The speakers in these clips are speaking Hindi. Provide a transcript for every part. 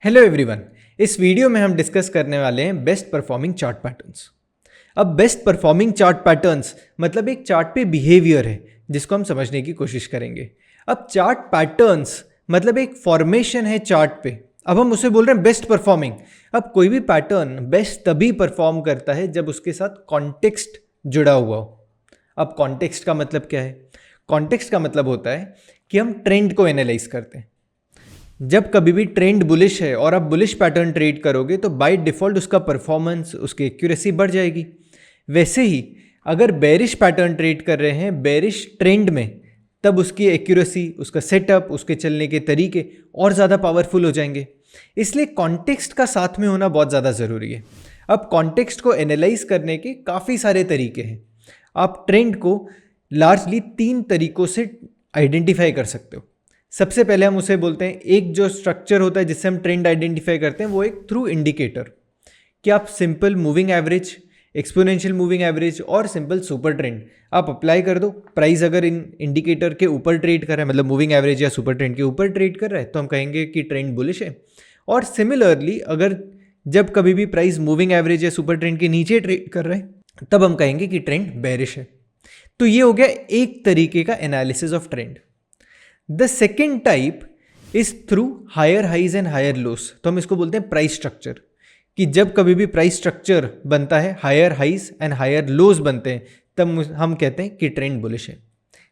Hello everyone. इस वीडियो में हम डिस्कस करने वाले हैं बेस्ट परफॉर्मिंग चार्ट पैटर्न्स। अब बेस्ट परफॉर्मिंग चार्ट पैटर्न्स मतलब एक चार्ट पे बिहेवियर है जिसको हम समझने की कोशिश करेंगे। अब चार्ट पैटर्न्स मतलब एक फॉर्मेशन है चार्ट पे, अब हम उसे बोल रहे हैं बेस्ट परफॉर्मिंग। अब कोई भी पैटर्न बेस्ट तभी परफॉर्म करता है जब उसके साथ कॉन्टेक्स्ट जुड़ा हुआ हो। अब कॉन्टेक्स्ट का मतलब क्या है? कॉन्टेक्स्ट का मतलब होता है कि हम ट्रेंड को एनालाइज करते हैं। जब कभी भी ट्रेंड बुलिश है और आप बुलिश पैटर्न ट्रेड करोगे तो बाय डिफ़ॉल्ट उसका परफॉर्मेंस, उसकी एक्यूरेसी बढ़ जाएगी। वैसे ही अगर बेरिश पैटर्न ट्रेड कर रहे हैं बेरिश ट्रेंड में, तब उसकी एक्यूरेसी, उसका सेटअप, उसके चलने के तरीके और ज़्यादा पावरफुल हो जाएंगे। इसलिए कॉन्टेक्स्ट का साथ में होना बहुत ज़्यादा ज़रूरी है। अब कॉन्टेक्स्ट को एनालाइज करने के काफ़ी सारे तरीके हैं। आप ट्रेंड को लार्जली 3 तरीकों से आइडेंटिफाई कर सकते हो। सबसे पहले हम उसे बोलते हैं, एक जो स्ट्रक्चर होता है जिससे हम ट्रेंड आइडेंटिफाई करते हैं वो एक थ्रू इंडिकेटर। कि आप simple moving average, exponential moving average और सिंपल सुपर ट्रेंड आप अप्लाई कर दो। प्राइस अगर इन इंडिकेटर के ऊपर ट्रेड कर रहा है, मतलब मूविंग एवरेज या सुपर ट्रेंड के ऊपर ट्रेड कर रहा है, तो हम कहेंगे कि ट्रेंड बुलिश है। और सिमिलरली अगर जब कभी भी प्राइस मूविंग एवरेज या सुपर ट्रेंड के नीचे ट्रेड कर रहा है तब हम कहेंगे कि ट्रेंड बेरिश है। तो ये हो गया एक तरीके का analysis of trend. The second type is through higher highs and higher lows. तो हम इसको बोलते हैं प्राइस स्ट्रक्चर। कि जब कभी भी प्राइस स्ट्रक्चर बनता है, higher highs and higher lows बनते हैं, तब हम कहते हैं कि ट्रेंड बुलिश है।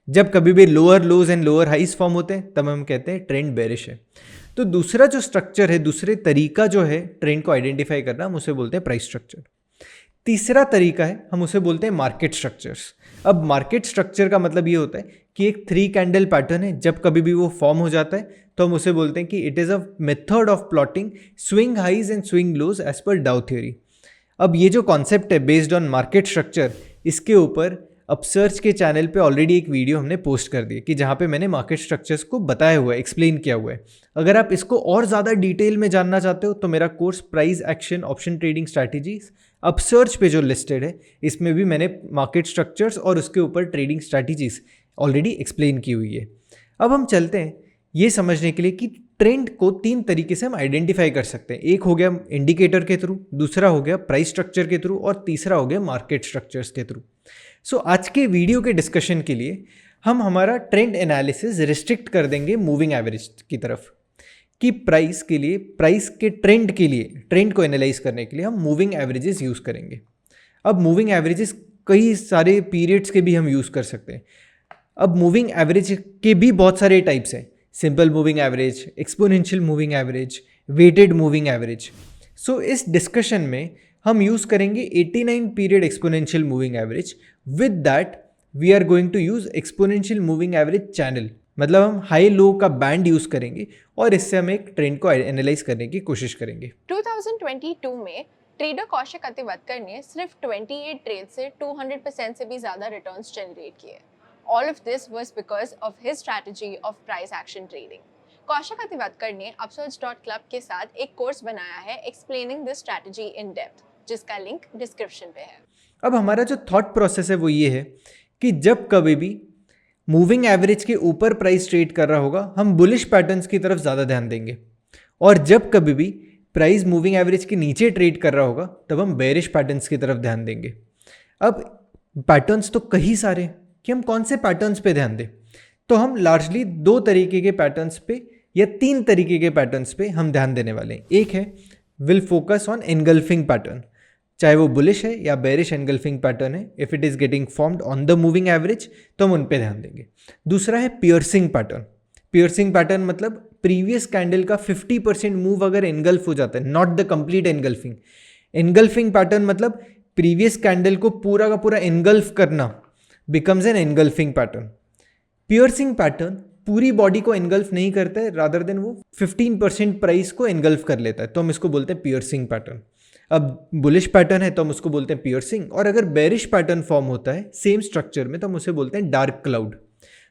जब कभी भी lower lows and lower highs form होते हैं तब हम कहते हैं ट्रेंड बेरिश है। तो दूसरा जो स्ट्रक्चर है, दूसरे तरीका जो है ट्रेंड को आइडेंटिफाई करना, हम उसे बोलते हैं प्राइस स्ट्रक्चर। तीसरा तरीका है, हम उसे बोलते हैं मार्केट स्ट्रक्चर्स। अब मार्केट स्ट्रक्चर का मतलब ये होता है कि एक 3 कैंडल पैटर्न है, जब कभी भी वो फॉर्म हो जाता है तो हम उसे बोलते हैं कि it is a method of plotting swing highs and swing lows as per Dow theory. अब ये जो कॉन्सेप्ट है बेस्ड ऑन मार्केट स्ट्रक्चर, इसके ऊपर अपसर्च के चैनल पे ऑलरेडी एक वीडियो हमने पोस्ट कर दी कि जहाँ पे मैंने मार्केट स्ट्रक्चर्स को बताया हुआ है, एक्सप्लेन किया हुआ है। अगर आप इसको और ज़्यादा डिटेल में जानना चाहते हो तो मेरा course price action option trading strategies Upsurge पे जो लिस्टेड है, इसमें भी मैंने मार्केट स्ट्रक्चर्स और उसके ऊपर ट्रेडिंग स्ट्रैटेजीज ऑलरेडी एक्सप्लेन की हुई है। अब हम चलते हैं ये समझने के लिए कि ट्रेंड को 3 तरीके से हम आइडेंटिफाई कर सकते हैं। एक हो गया इंडिकेटर के थ्रू, दूसरा हो गया प्राइस स्ट्रक्चर के थ्रू और तीसरा हो गया मार्केट स्ट्रक्चर्स के थ्रू। सो आज के वीडियो के डिस्कशन के लिए हम हमारा ट्रेंड एनालिसिस रिस्ट्रिक्ट कर देंगे मूविंग एवरेज की तरफ। कि प्राइस के लिए, प्राइस के ट्रेंड के लिए, ट्रेंड को एनालाइज करने के लिए हम मूविंग एवरेजेस यूज़ करेंगे। अब मूविंग एवरेजेस कई सारे पीरियड्स के भी हम यूज़ कर सकते हैं। अब मूविंग एवरेज के भी बहुत सारे टाइप्स हैं, simple moving average, exponential moving average, weighted moving average. So इस डिस्कशन में हम यूज़ करेंगे 89 period exponential moving average. With that we are going to use exponential moving average channel, मतलब हम हाई लो का बैंड यूज़ करेंगे और इससे हम एक ट्रेंड को एनालाइज करने की कोशिश करेंगे। 2022 में ट्रेडर कौशिक अतिवतकर ने सिर्फ 28 ट्रेड से 200% से भी ज़्यादा रिटर्न्स जनरेट किए। All of this was because of his strategy of price action trading. Kaushik Atiwatkar ने upsurge.club के साथ एक कोर्स बनाया है explaining this strategy in depth, जिसका लिंक डिस्क्रिप्शन पे है। अब हमारा जो थॉट प्रोसेस है वो ये है कि जब कभी भी मूविंग एवरेज के ऊपर प्राइस ट्रेड कर रहा होगा हम बुलिश पैटर्न्स की तरफ ज़्यादा ध्यान देंगे, और जब कभी भी प्राइस मूविंग एवरेज के नीचे ट्रेड कर रहा होगा तब हम बेरिश पैटर्न्स की तरफ ध्यान देंगे। अब पैटर्न्स तो कई सारे कि हम कौन से पैटर्न्स पे ध्यान दें, तो हम लार्जली 2 तरीके के पैटर्न्स पे या 3 तरीके के पैटर्न्स पे हम ध्यान देने वाले हैं। एक है will focus on engulfing pattern, चाहे वो बुलिश है या बेरिश एनगल्फिंग पैटर्न है, if it is getting formed on the moving average तो हम उन पे ध्यान देंगे। दूसरा है पियर्सिंग पैटर्न। पियर्सिंग पैटर्न मतलब प्रीवियस कैंडल का 50% मूव अगर एनगल्फ हो जाता है, not the complete engulfing. Engulfing pattern मतलब प्रीवियस कैंडल को पूरा का पूरा एनगल्फ करना becomes N engulfing pattern. Piercing pattern पूरी बॉडी को एनगल्फ नहीं करता है, रादर देन वो 15% प्राइस को एनगल्फ कर लेता है, तो हम इसको बोलते हैं पियर्सिंग पैटर्न। अब बुलिश पैटर्न है तो हम उसको बोलते हैं पियर्सिंग, और अगर बेरिश पैटर्न फॉर्म होता है सेम स्ट्रक्चर में तो हम उसे बोलते हैं डार्क क्लाउड।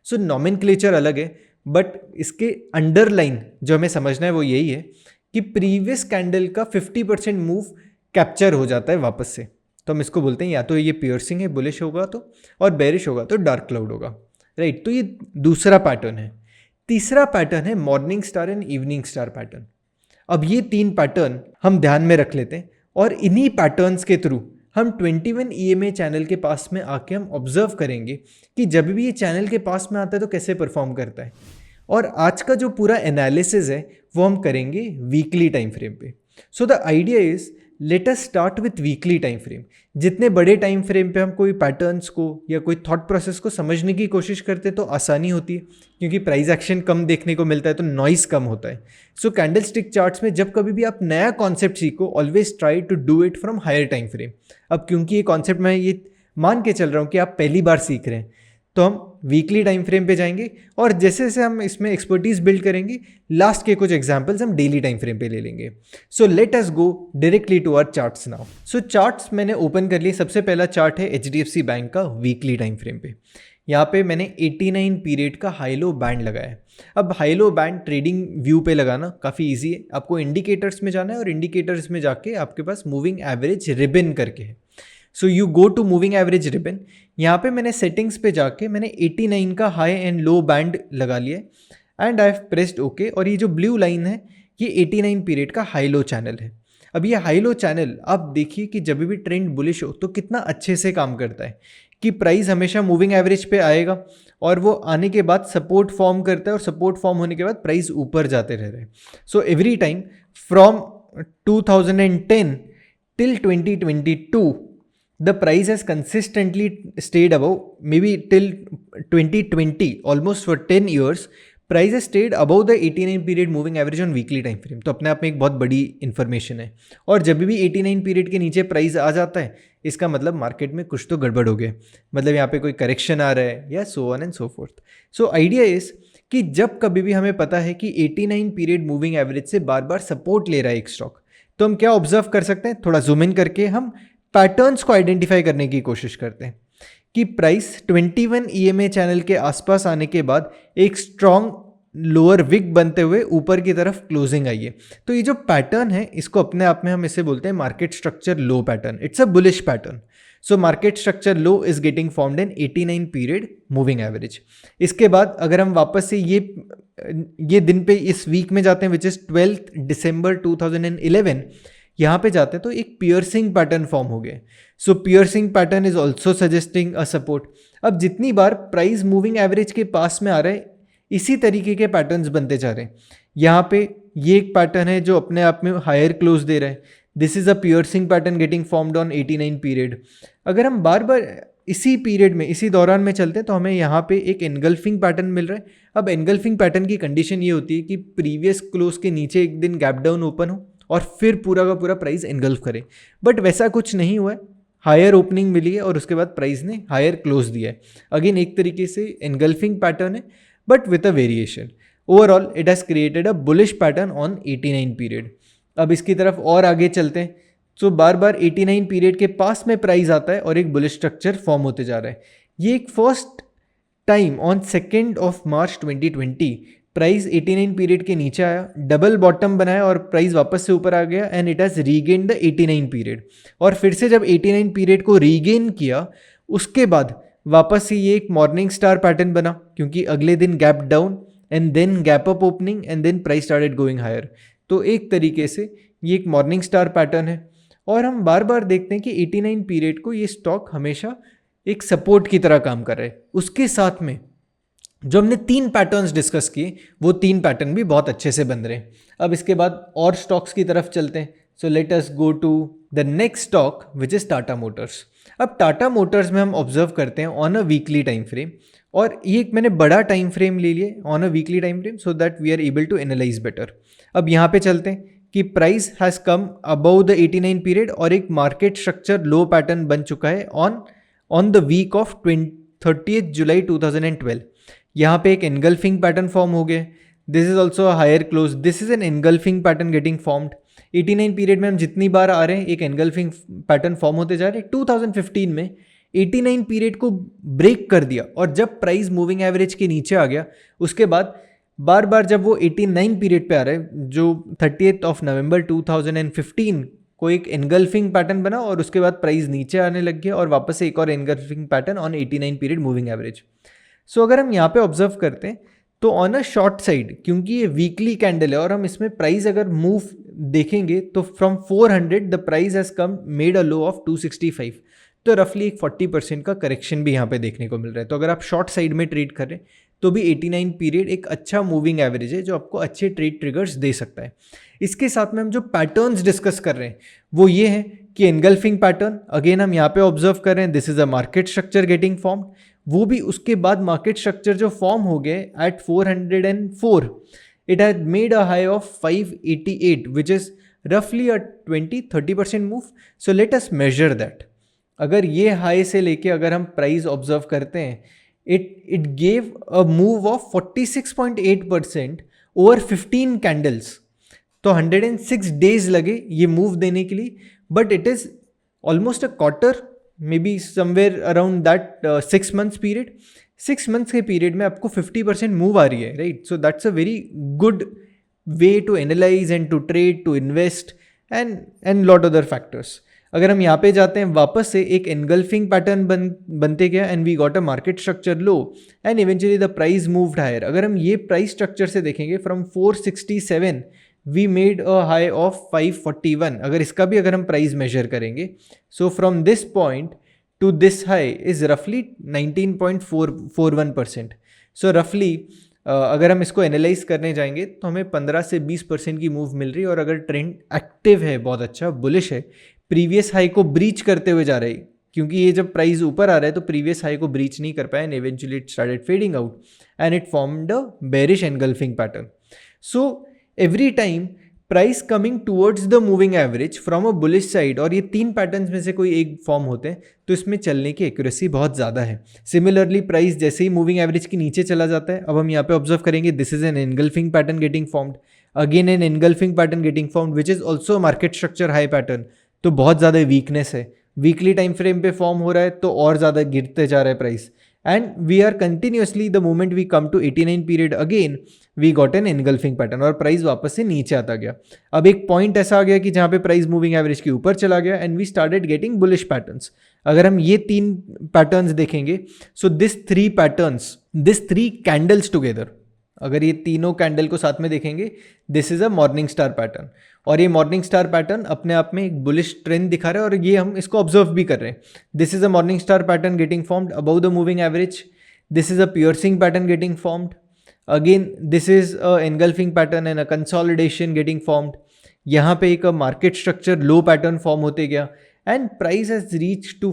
सो नॉमेनक्लेचर अलग है, बट इसके अंडरलाइन जो हमें समझना है वो यही है कि प्रीवियस कैंडल का 50% मूव कैप्चर हो जाता है वापस से, तो हम इसको बोलते हैं या तो ये पियर्सिंग है बुलिश होगा तो, और बेरिश होगा तो डार्क क्लाउड होगा, राइट। तो ये दूसरा पैटर्न है। तीसरा पैटर्न है morning star and evening star pattern. अब ये 3 पैटर्न हम ध्यान में रख लेते हैं और इन्हीं पैटर्न्स के थ्रू हम 21 EMA चैनल के पास में आके हम ऑब्जर्व करेंगे कि जब भी ये चैनल के पास में आता है तो कैसे परफॉर्म करता है। और आज का जो पूरा एनालिसिस है वो हम करेंगे वीकली टाइम फ्रेम पे। So the idea is let us start with weekly time frame. जितने बड़े टाइम फ्रेम पे हम कोई पैटर्न्स को या कोई थॉट प्रोसेस को समझने की कोशिश करते तो आसानी होती है, क्योंकि प्राइस एक्शन कम देखने को मिलता है तो नॉइस कम होता है। सो कैंडल स्टिक चार्ट्स में जब कभी भी आप नया कॉन्सेप्ट सीखो, always try to do it from higher time frame. अब क्योंकि ये कॉन्सेप्ट मैं ये मान के चल रहा हूँ कि आप पहली बार सीख रहे हैं, तो हम वीकली टाइम फ्रेम पे जाएंगे और जैसे जैसे हम इसमें एक्सपर्टीज बिल्ड करेंगे, लास्ट के कुछ एग्जांपल्स हम डेली टाइम फ्रेम पे ले लेंगे। So let us go directly to our charts now. So charts मैंने ओपन कर लिए। सबसे पहला चार्ट है HDFC बैंक का वीकली टाइम फ्रेम पे। यहाँ पे मैंने 89 पीरियड का हाई लो बैंड लगाया है। अब high low band trading view पे लगाना काफ़ी ईजी है। आपको इंडिकेटर्स में जाना है और इंडिकेटर्स में जाके आपके पास मूविंग एवरेज रिबन करके है। So you go to moving average ribbon. यहाँ पे मैंने सेटिंग्स पे जाके मैंने 89 का हाई एंड लो बैंड लगा लिया and I have pressed okay. और ये जो ब्लू लाइन है ये 89 पीरियड का हाई लो चैनल है। अब ये हाई लो चैनल आप देखिए कि जब भी ट्रेंड बुलिश हो तो कितना अच्छे से काम करता है कि प्राइस हमेशा मूविंग एवरेज पे आएगा और वो आने के बाद सपोर्ट फॉर्म करता है और सपोर्ट फॉर्म होने के बाद प्राइस ऊपर जाते रह रहे हैं। So every time from 2010 till 2022 the price has consistently stayed above, maybe till 2020, almost for 10 years, price has stayed above the 89 period moving average on weekly time frame। तो अपने आप में एक बहुत बड़ी इन्फॉर्मेशन है। और जब भी 89 पीरियड के नीचे प्राइस आ जाता है इसका मतलब मार्केट में कुछ तो गड़बड़ हो गया, मतलब यहाँ पे कोई करेक्शन आ रहा है या so on and so fourth. So idea is कि जब कभी भी हमें पता है कि 89 पीरियड मूविंग एवरेज से बार बार सपोर्ट ले रहा है एक स्टॉक, तो हम क्या ऑब्जर्व कर सकते हैं, थोड़ा जूम इन करके हम पैटर्न्स को आइडेंटिफाई करने की कोशिश करते हैं कि प्राइस 21 EMA चैनल के आसपास आने के बाद एक स्ट्रॉन्ग लोअर विक बनते हुए ऊपर की तरफ क्लोजिंग आई है। तो ये जो पैटर्न है इसको अपने आप में हम इसे बोलते हैं market structure low pattern. It's a bullish pattern. So market structure low is getting formed in 89 period moving average. इसके बाद अगर हम वापस से ये दिन पे इस वीक में जाते हैं विच इज 12 दिसंबर 2011, यहाँ पे जाते हैं तो एक पियर्सिंग पैटर्न फॉर्म हो गया। So piercing pattern is also suggesting a support. अब जितनी बार प्राइस मूविंग एवरेज के पास में आ रहा है इसी तरीके के पैटर्न्स बनते जा रहे हैं। यहाँ पे ये एक पैटर्न है जो अपने आप में हायर क्लोज दे रहा है। This is a piercing pattern getting formed on 89 period. अगर हम बार बार इसी पीरियड में इसी दौरान में चलते हैं तो हमें यहाँ पे एक एनगल्फिंग पैटर्न मिल रहा है। अब एनगल्फिंग पैटर्न की कंडीशन ये होती है कि प्रीवियस क्लोज के नीचे एक दिन गैप डाउन ओपन हो और फिर पूरा का पूरा प्राइस एनगल्फ करे, बट वैसा कुछ नहीं हुआ है। हायर ओपनिंग मिली है और उसके बाद प्राइस ने हायर क्लोज दिया है। अगेन एक तरीके से एनगल्फिंग पैटर्न है but with a variation. Overall it has created a bullish pattern on 89 period. अब इसकी तरफ और आगे चलते हैं। तो बार बार 89 पीरियड के पास में प्राइस आता है और एक बुलिश स्ट्रक्चर फॉर्म होते जा रहा है। ये एक first time on 2 March 2020 price 89 period के नीचे आया, डबल बॉटम बनाया और प्राइस वापस से ऊपर आ गया and it has regain the 89 period. और फिर से जब 89 पीरियड को रीगेन किया उसके बाद वापस से ये एक मॉर्निंग स्टार पैटर्न बना, क्योंकि अगले दिन gap down and then gap up opening and then price started going higher. तो एक तरीके से ये एक मॉर्निंग स्टार पैटर्न है। और हम बार बार देखते हैं कि 89 पीरियड को ये स्टॉक हमेशा एक सपोर्ट की तरह काम कर रहा है। उसके साथ में जो हमने 3 पैटर्न्स डिस्कस किए वो 3 पैटर्न भी बहुत अच्छे से बन रहे हैं। अब इसके बाद और स्टॉक्स की तरफ चलते हैं। So let us go to the next stock which is Tata Motors. अब टाटा मोटर्स में हम ऑब्जर्व करते हैं on a weekly time frame, और ये एक मैंने बड़ा टाइम फ्रेम ले लिया on a weekly time frame so that we are able to analyse better. अब यहाँ पे चलते हैं कि price has come above the 89 period और एक मार्केट स्ट्रक्चर लो पैटर्न बन चुका है on the week of 30 July 2012। यहाँ पे एक एनगल्फिंग पैटर्न फॉर्म हो गया। This is also higher close. This is an engulfing pattern getting formed. 89 period में हम जितनी बार आ रहे हैं एक एनगल्फिंग पैटर्न फॉर्म होते जा रहे हैं। 2015 में 89 पीरियड को ब्रेक कर दिया और जब प्राइस मूविंग एवरेज के नीचे आ गया उसके बाद बार बार जब वो 89 पीरियड पे आ रहा है जो 30 नवंबर 2015 को एक एनगल्फिंग पैटर्न बना और उसके बाद प्राइस नीचे आने लग गया और वापस से एक और engulfing pattern on 89 period moving average. So अगर हम यहाँ पे ऑब्जर्व करते हैं तो ऑन अ शॉर्ट साइड, क्योंकि ये वीकली कैंडल है और हम इसमें प्राइस अगर मूव देखेंगे तो from 400 the price has come made a low of 265, तो रफली एक 40% का करेक्शन भी यहाँ पे देखने को मिल रहा है। तो अगर आप शॉर्ट साइड में ट्रेड कर रहे हैं तो भी 89 पीरियड एक अच्छा मूविंग एवरेज है जो आपको अच्छे ट्रेड ट्रिगर्स दे सकता है। इसके साथ में हम जो पैटर्न्स डिस्कस कर रहे हैं वो ये है कि एनगल्फिंग पैटर्न, अगेन हम यहाँ पे ऑब्जर्व कर रहे हैं, this is a market structure getting form. वो भी उसके बाद मार्केट स्ट्रक्चर जो फॉर्म हो गए at 404, it had made a high of 588 which is रफली a 20-30% move. So let us measure that. अगर ये हाई से लेके अगर हम प्राइस ऑब्जर्व करते हैं, it gave a move of 46.8% over 15 candles. तो 106 डेज लगे ये मूव देने के लिए, but it is almost a quarter, maybe somewhere around that 6 months period. 6 months के पीरियड में आपको 50% मूव आ रही है, right? So that's a very good way to analyse and to trade, to invest and lot other factors. अगर हम यहाँ पे जाते हैं वापस से, एक एनगल्फिंग पैटर्न बनते गया and we got a market structure low and eventually the price moved higher. अगर हम ये प्राइस स्ट्रक्चर से देखेंगे from 467 we made a high of 541। अगर इसका भी अगर हम प्राइस मेजर करेंगे, so from this point to this high is रफली 19.41%। सो रफली अगर हम इसको एनालाइज करने जाएंगे तो हमें 15 से 20% की मूव मिल रही है। और अगर ट्रेंड एक्टिव है, बहुत अच्छा बुलिश है, प्रीवियस हाई को ब्रीच करते हुए जा रही है, क्योंकि ये जब प्राइस ऊपर आ रहा है तो प्रीवियस हाई को ब्रीच नहीं कर पाया and eventually it started fading out and it formed a bearish engulfing pattern. So every time price coming towards the moving average from a bullish side, और ये 3 पैटर्न्स में से कोई एक फॉर्म होते हैं, तो इसमें चलने की एक्यूरेसी बहुत ज़्यादा है। सिमिलरली प्राइस जैसे ही मूविंग एवरेज के नीचे चला जाता है, अब हम यहाँ पे ऑब्जर्व करेंगे, this is an engulfing pattern getting formed, again an engulfing pattern getting formed which is also market structure high pattern. तो बहुत ज़्यादा वीकनेस है, वीकली टाइम फ्रेम पे फॉर्म हो रहा है तो और ज़्यादा गिरते जा रहा है price. And we are continuously, the moment we come to 89 period again we got an engulfing pattern और प्राइस वापस से नीचे आता गया। अब एक पॉइंट ऐसा आ गया कि जहाँ पे प्राइस मूविंग एवरेज के ऊपर चला गया and we started getting bullish patterns. अगर हम ये 3 पैटर्न्स देखेंगे, सो दिस 3 कैंडल्स टुगेदर, अगर ये तीनों कैंडल को साथ में देखेंगे, this is a morning star pattern. और ये मॉर्निंग स्टार पैटर्न अपने आप में एक बुलिश ट्रेंड दिखा रहा है और ये हम इसको ऑब्जर्व भी कर रहे हैं। This is a morning star pattern getting formed above the moving average, this is a piercing pattern getting formed, again this is a engulfing pattern and a consolidation getting formed. यहाँ पे एक market structure low pattern form होते गया and price has reach to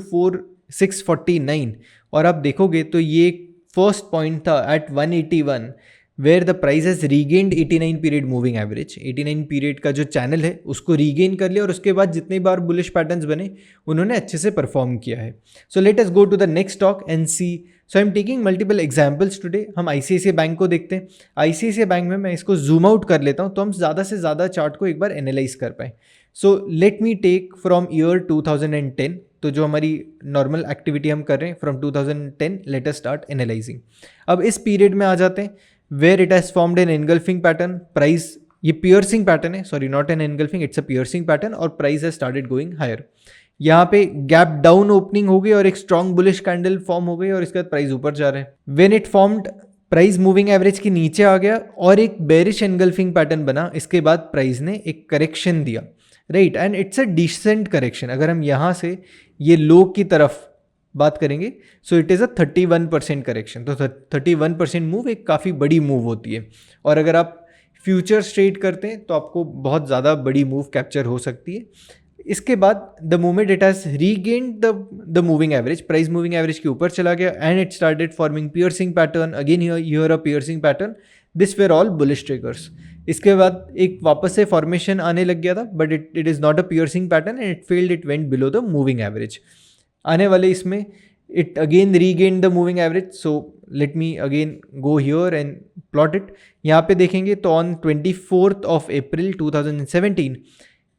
649। और आप देखोगे तो ये फर्स्ट पॉइंट था at 181 where the price has regained 89 period moving average. 89 period का जो चैनल है उसको रीगेन कर लिया और उसके बाद जितने बार बुलिश पैटर्न्स बने उन्होंने अच्छे से परफॉर्म किया है। So let us go to the next stock and see. So I am taking multiple examples today. हम ICICI बैंक को देखते हैं। ICICI बैंक में मैं इसको जूम आउट कर लेता हूँ तो हम ज़्यादा से ज़्यादा चार्ट को एक बार एनालाइज कर पाएँ। So let me take from year 2010, तो जो हमारी नॉर्मल एक्टिविटी हम कर रहे हैं from 2010, let us start analysing. अब इस पीरियड में आ जाते हैं where it has formed an engulfing pattern, price ये piercing pattern है, sorry not an engulfing, it's a piercing pattern, और price has started going higher। यहाँ पे गैप डाउन ओपनिंग हो गई और एक स्ट्रॉन्ग बुलिश कैंडल फॉर्म हो गई और इसके बाद प्राइस ऊपर जा रहे हैं। When it formed, price moving average के नीचे आ गया और एक बेरिश एनगल्फिंग पैटर्न बना। इसके बाद प्राइस ने एक करेक्शन दिया, right, and it's a decent correction. अगर हम यहाँ से ये लो की तरफ बात करेंगे, so it is a 31% correction. तो 31% मूव एक काफ़ी बड़ी मूव होती है और अगर आप फ्यूचर ट्रेड करते हैं तो आपको बहुत ज़्यादा बड़ी मूव कैप्चर हो सकती है। इसके बाद the moment it has regained the moving average, price moving average के ऊपर चला गया and it started forming piercing pattern, again here a piercing pattern, this were all bullish triggers. इसके बाद एक वापस से फॉर्मेशन आने लग गया था but it is not a piercing pattern and it failed, it went below the moving average. आने वाले इसमें it again regain the moving average. So let me again go here and plot it. यहाँ पे देखेंगे तो ऑन 24th of April 2017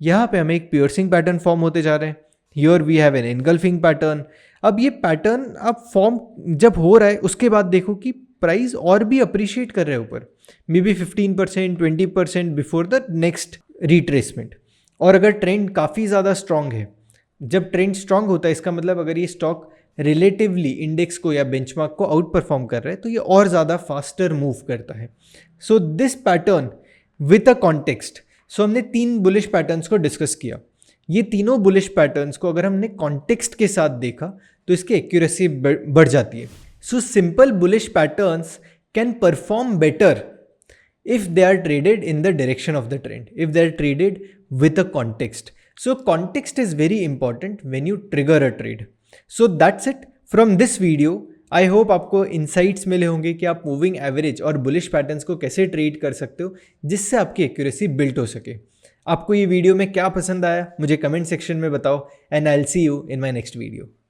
यहाँ पे हमें एक पियर्सिंग पैटर्न फॉर्म होते जा रहे हैं। Here we have an engulfing pattern. अब ये पैटर्न अब फॉर्म जब हो रहा है उसके बाद देखो कि प्राइस और भी अप्रिशिएट कर रहा है ऊपर, may be 15% 20% before the next retracement. और अगर ट्रेंड काफ़ी ज़्यादा स्ट्रांग है, जब ट्रेंड स्ट्रांग होता है इसका मतलब अगर ये स्टॉक रिलेटिवली इंडेक्स को या बेंचमार्क को आउट परफॉर्म कर रहा है तो ये और ज़्यादा फास्टर मूव करता है. So this pattern with a context, so हमने 3 बुलिश पैटर्न्स को डिस्कस किया. ये तीनों बुलिश पैटर्न्स को अगर हमने कॉन्टेक्स्ट के साथ देखा तो इसकी एक्यूरेसी बढ़ जाती है. So simple bullish patterns can perform better if they are traded in the direction of the trend, if they are traded with a context. So context is very important when you trigger a trade. So that's it from this video. I hope आपको insights मिले होंगे कि आप मूविंग एवरेज और बुलिश पैटर्न्स को कैसे ट्रेड कर सकते हो जिससे आपकी एक्यूरेसी बिल्ड हो सके. आपको ये वीडियो में क्या पसंद आया मुझे कमेंट सेक्शन में बताओ, and I will see you in my next video.